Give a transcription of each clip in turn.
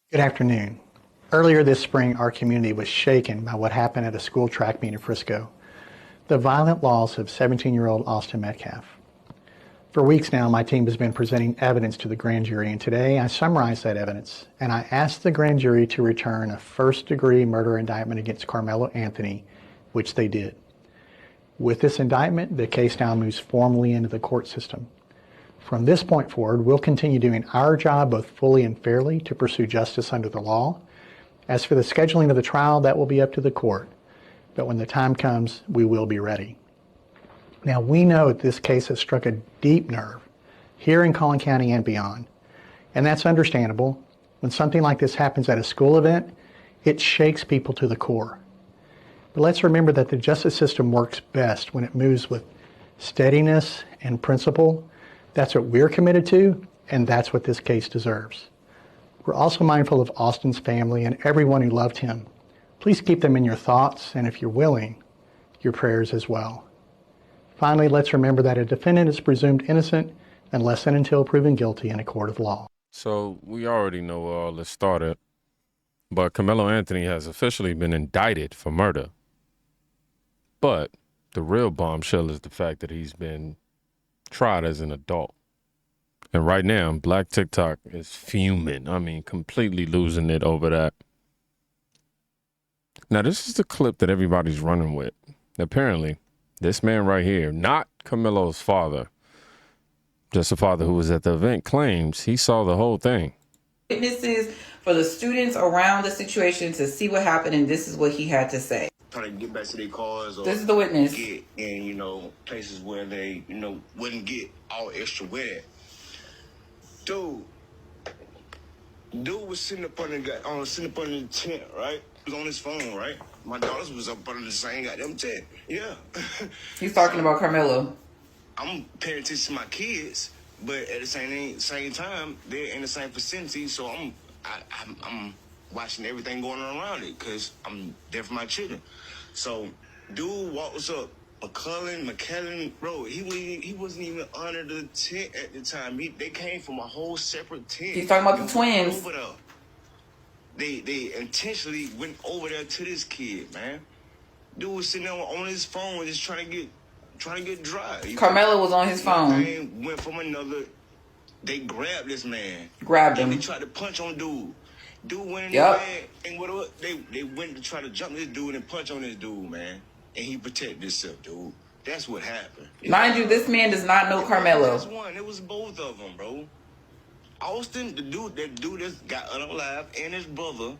Good afternoon. Earlier this spring, our community was shaken by what happened at a school track meet in Frisco. The violent loss of 17-year-old Austin Metcalf. For weeks now, my team has been presenting evidence to the grand jury, and today I summarized that evidence, and I asked the grand jury to return a first-degree murder indictment against Karmelo Anthony, which they did. With this indictment, the case now moves formally into the court system. From this point forward, we'll continue doing our job both fully and fairly to pursue justice under the law. As for the scheduling of the trial, that will be up to the court. But when the time comes, we will be ready. Now, we know that this case has struck a deep nerve here in Collin County and beyond. And that's understandable. When something like this happens at a school event, it shakes people to the core. But let's remember that the justice system works best when it moves with steadiness and principle. That's what we're committed to, and that's what this case deserves. We're also mindful of Austin's family and everyone who loved him. Please keep them in your thoughts, and if you're willing, your prayers as well. Finally, let's remember that a defendant is presumed innocent unless and until proven guilty in a court of law. So we already know where all this started, but Karmelo Anthony has officially been indicted for murder. But the real bombshell is the fact that he's been tried as an adult. And right now, Black TikTok is fuming. I mean, completely losing it over that. Now, this is the clip that everybody's running with. Apparently, this man right here, not Karmelo's father, just a father who was at the event, claims he saw the whole thing. Witnesses for the students around the situation to see what happened, and this is what he had to say. Trying to get back to their cars, or this is the witness. Get in, places where they, wouldn't get all extra wet. Dude was sitting up on the tent, right? He was on his phone, right? My daughters was up under the same goddamn tent. Yeah. He's talking about Karmelo. I'm paying attention to my kids, but at the same time, they're in the same vicinity, so I'm watching everything going on around it, because I'm there for my children. So, dude walks up, McKellen, bro, he wasn't even under the tent at the time. They came from a whole separate tent. He's talking about the twins. Over there. They intentionally went over there to this kid, man. Dude was sitting there on his phone just trying to get dry. Karmelo was on his phone. They went from another. They grabbed this man. Grabbed him. They tried to punch on dude. Dude went in yep. there, and what they went to try to jump this dude and punch on this dude, man. And he protected himself, dude. That's what happened. Mind you, this man does not know Karmelo. That's one. It was both of them, bro. Austin, that dude that got unalive, and his brother,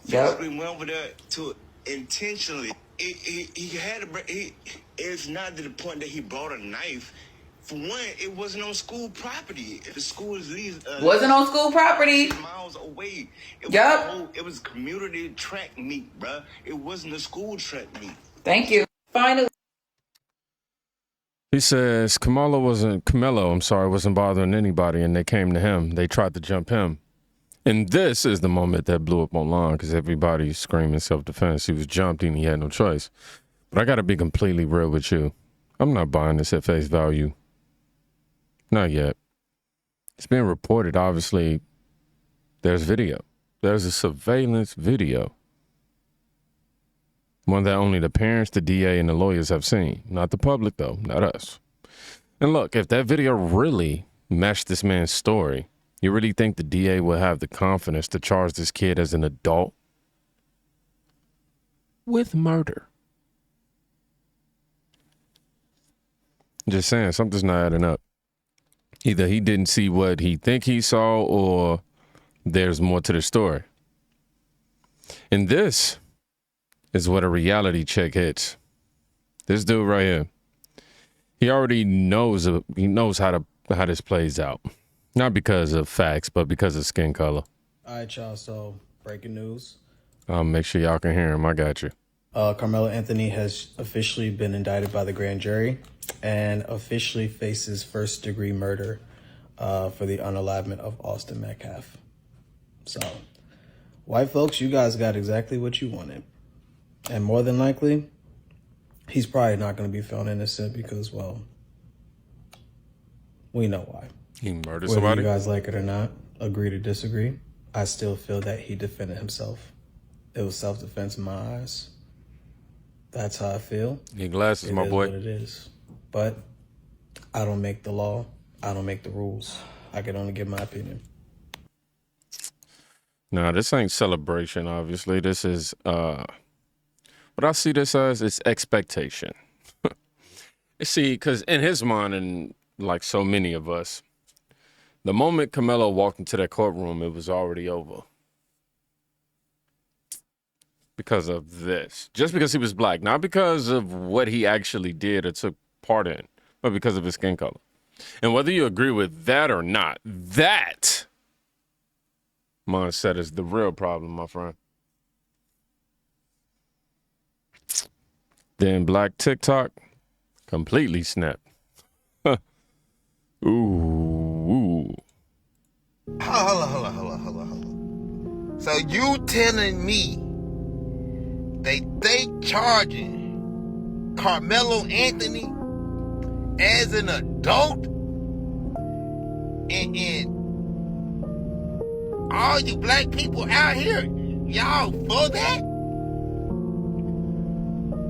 went over there to intentionally. It's not to the point that he brought a knife. For one, it wasn't on school property. If the school is wasn't on school property, miles away. It was community track meet, bro. It wasn't a school track meet. Thank you. Finally, he says Karmelo wasn't bothering anybody, and they came to him. They tried to jump him. And this is the moment that blew up online, because everybody's screaming self-defense. He was jumped and he had no choice. But I got to be completely real with you. I'm not buying this at face value. Not yet. It's been reported, obviously. There's video. There's a surveillance video. One that only the parents, the DA, and the lawyers have seen. Not the public, though. Not us. And look, if that video really matched this man's story, you really think the DA will have the confidence to charge this kid as an adult with murder? Just saying, something's not adding up. Either he didn't see what he think he saw, or there's more to the story. And this is what a reality check hits. This dude right here, he already knows how this plays out. Not because of facts, but because of skin color. All right, y'all. So, breaking news. Make sure y'all can hear him. I got you. Karmelo Anthony has officially been indicted by the grand jury and officially faces first-degree murder for the unalivement of Austin Metcalf. So, white folks, you guys got exactly what you wanted. And more than likely, he's probably not going to be found innocent because, well, we know why. He murdered Whether somebody? you guys like it or not, agree to disagree. I still feel that he defended himself. It was self-defense in my eyes. That's how I feel. Need glasses, my boy. It is what it is. But I don't make the law. I don't make the rules. I can only give my opinion. Now, this ain't celebration, obviously. This is, what I see this as is expectation. See, because in his mind, and like so many of us, the moment Karmelo walked into that courtroom, it was already over. Because of this. Just because he was black. Not because of what he actually did or took part in, but because of his skin color. And whether you agree with that or not, that mindset is the real problem, my friend. Then Black TikTok completely snapped. Ooh. Hold on. So you telling me they charging Karmelo Anthony as an adult, and all you black people out here, y'all for that?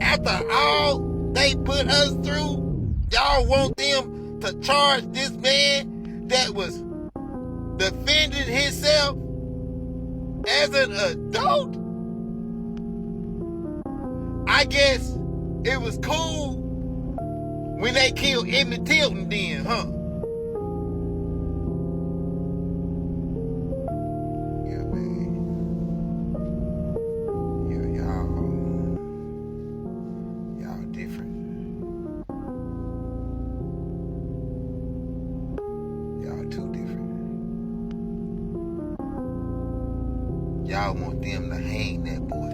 After all they put us through, y'all want them to charge this man that was defending himself as an adult? I guess it was cool when they killed Emmett Tilton then, huh? Yeah, man. Yeah, y'all different. Y'all too different. Y'all want them to hang that boy.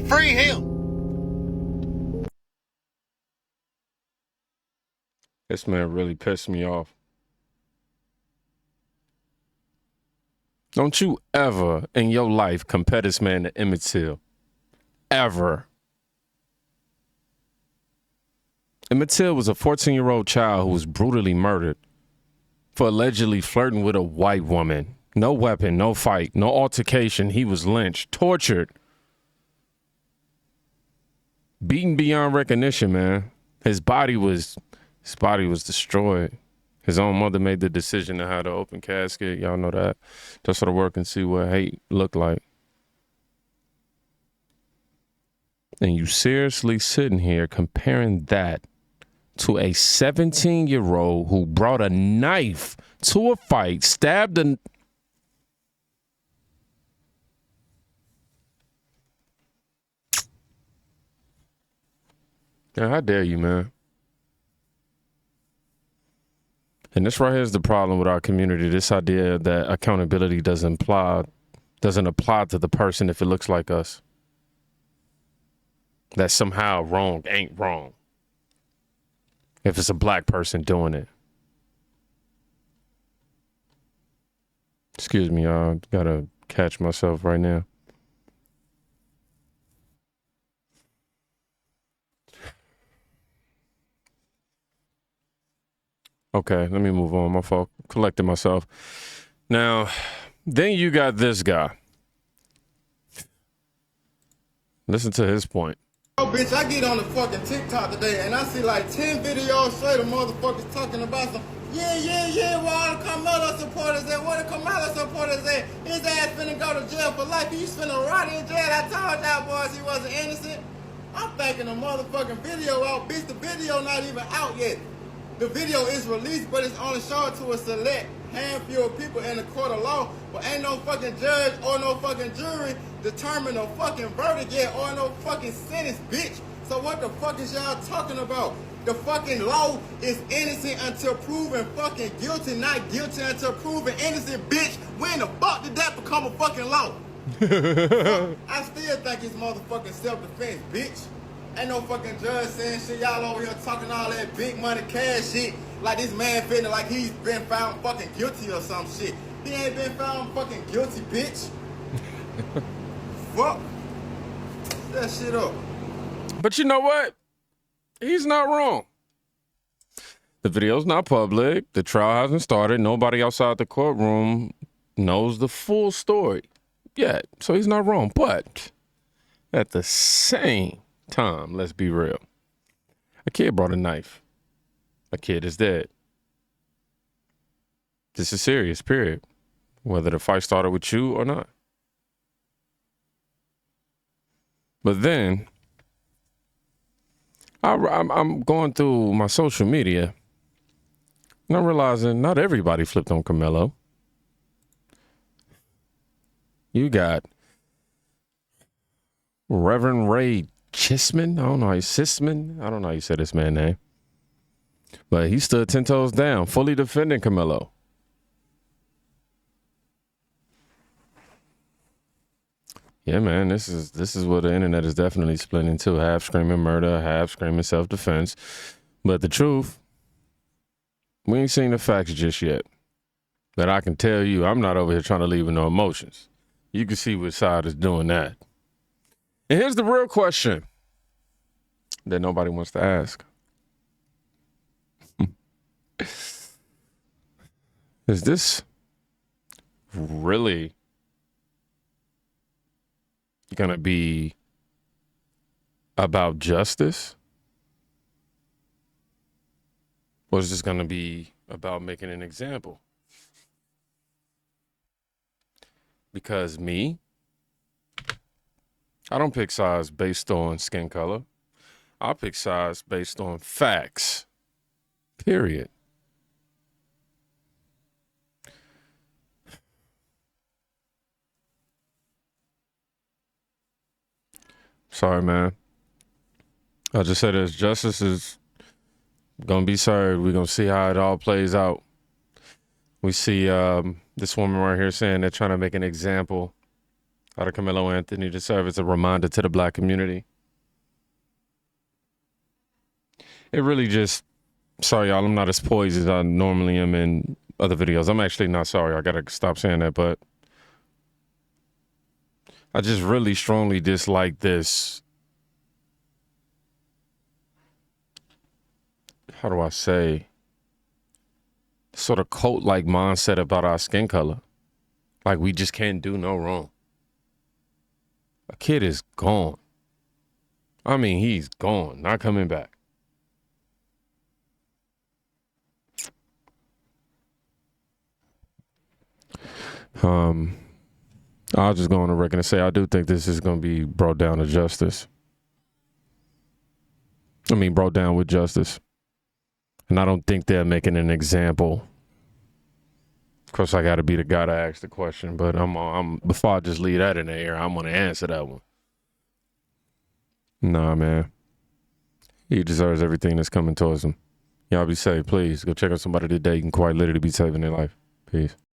Free him. This man really pissed me off. Don't you ever in your life compare this man to Emmett Till. Ever. Emmett Till was a 14-year-old child who was brutally murdered for allegedly flirting with a white woman. No weapon, no fight, no altercation. He was lynched, tortured, beaten beyond recognition, man. His body was destroyed. His own mother made the decision to have the open casket. Y'all know that. Just sort of work and see what hate looked like. And you seriously sitting here comparing that to a 17-year-old who brought a knife to a fight, stabbed a... Yeah, how dare you, man? And this right here is the problem with our community. This idea that accountability doesn't apply to the person if it looks like us. That somehow wrong ain't wrong. If it's a black person doing it. Excuse me, y'all. Gotta catch myself right now. Okay, let me move on. My fault. Collecting myself. Now, then you got this guy. Listen to his point. Oh, bitch, I get on the fucking TikTok today and I see like 10 videos straight of motherfuckers talking about some, where all the Karmelo supporters at? Where the Karmelo supporters at? His ass finna go to jail for life. He's finna rot in jail. I told y'all boys he wasn't innocent. I'm thinking the motherfucking video out. Bitch, the video not even out yet. The video is released, but it's only shown to a select handful of people in the court of law. But ain't no fucking judge or no fucking jury determine no fucking verdict yet or no fucking sentence, bitch. So what the fuck is y'all talking about? The fucking law is innocent until proven fucking guilty, not guilty until proven innocent, bitch. When the fuck did that become a fucking law? I still think it's motherfucking self-defense, bitch. Ain't no fucking judge saying shit. Y'all over here talking all that big money cash shit like this man feeling like he's been found fucking guilty or some shit. He ain't been found fucking guilty, bitch. Fuck. That shit up. But you know what? He's not wrong. The video's not public. The trial hasn't started. Nobody outside the courtroom knows the full story yet. So he's not wrong. But at the same time, let's be real. A kid brought a knife. A kid is dead. This is serious, period. Whether the fight started with you or not. But then, I'm going through my social media, and I'm realizing not everybody flipped on Karmelo. You got Reverend Ray Chisman. I don't know how you say this man's name. But he stood 10 toes down, fully defending Karmelo. Yeah, man, this is what the internet is definitely split into. Half screaming murder, half screaming self-defense. But the truth, we ain't seen the facts just yet. But I can tell you, I'm not over here trying to leave with no emotions. You can see which side is doing that. And here's the real question that nobody wants to ask. Is this really going to be about justice? Or is this going to be about making an example? Because me, I don't pick sides based on skin color. I pick sides based on facts. Period. Sorry, man. I just said this. Justice is going to be served. We're going to see how it all plays out. We see this woman right here saying they're trying to make an example out of Karmelo Anthony to serve as a reminder to the black community. It really just, sorry, y'all, I'm not as poised as I normally am in other videos. I'm actually not sorry. I got to stop saying that, but I just really strongly dislike this. How do I say? Sort of cult-like mindset about our skin color. Like we just can't do no wrong. A kid is gone. I mean, he's gone, not coming back. I'll just go on the record and say I do think this is going to be brought down to justice. Brought down with justice. And I don't think they're making an example. Of course, I got to be the guy to ask the question, but I'm before I just leave that in the air, I'm going to answer that one. Nah, man. He deserves everything that's coming towards him. Y'all be safe, please. Go check out somebody today. You can quite literally be saving their life. Peace.